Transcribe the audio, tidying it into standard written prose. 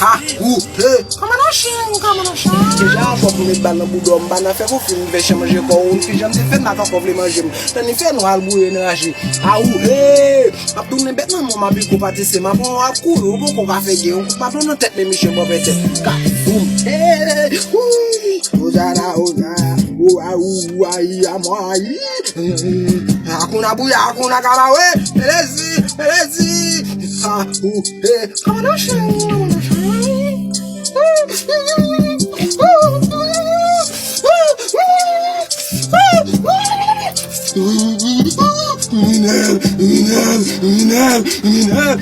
Ah, ou, comment on chien? Déjà, faut que nous balle dans boudon, balle faire qu'on filme, faire manger quoi, on fait jamais fait n'a pas qu'on veut manger. T'en fait nous al bouer énergie. Ah ou, pas tourner bête non, mon mari ko partir c'est ma bon à courir, on va faire gué, on pas prendre tête mais Michel Bob tête. Boum. Ozara, hakuna buya, hakuna kama we, elezi. Ah, come on, shine. Minel.